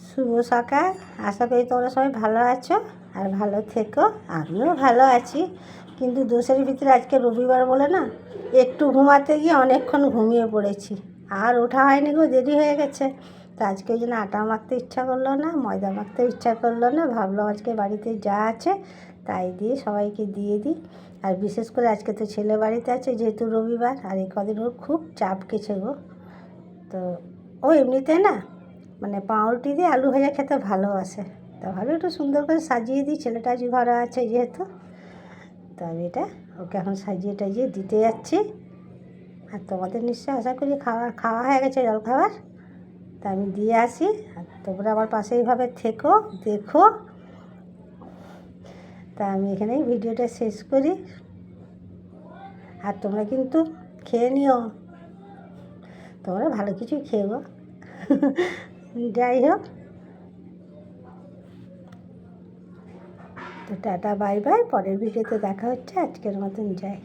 শুভ সকাল। আশা করি তোমরা সবাই ভালো আছো আর ভালো থেকো। আমিও ভালো আছি, কিন্তু দোষের ভিতরে আজকে রবিবার বলে না একটু ঘুমাতে গিয়ে অনেকক্ষণ ঘুমিয়ে পড়েছি, আর ওঠা হয়নি গো, দেরি হয়ে গেছে। তো আজকে ওই জন্য আটা মাখতে ইচ্ছা করলো না, ময়দা মাখতে ইচ্ছা করলো না। ভাবলাম আজকে বাড়িতে যা আছে তাই দিয়ে সবাইকে দিয়ে দিই। আর বিশেষ করে আজকে তো ছেলে বাড়িতে আছে, যেহেতু রবিবার, আর এই কদিন ওর খুব চাপ গেছে গো। তো ও এমনিতে না মানে পাউরুটি দিয়ে আলু ভাজা খেতে ভালোবাসে। তা ভালো একটু সুন্দর করে সাজিয়ে দিই, ছেলেটা আজ ঘরে আছে যেহেতু। তো আমি এটা ওকে এখন সাজিয়ে টাজিয়ে দিতে যাচ্ছি। আর তোমাদের নিশ্চয়ই আশা করি খাওয়া হয়ে গেছে, জল খাবার। তা আমি দিয়ে আসি, আর তোমরা আমার পাশে এইভাবে থেকো, দেখো। তা আমি এখানেই ভিডিওটা শেষ করি। আর তোমরা কিন্তু খেয়ে নিও, তোমরা ভালো কিছুই খেয়েও। যাই হোক, তো টাটা বাই বাই, পরের ভিডিওতে দেখা হচ্ছে। আজকের মতন যাই।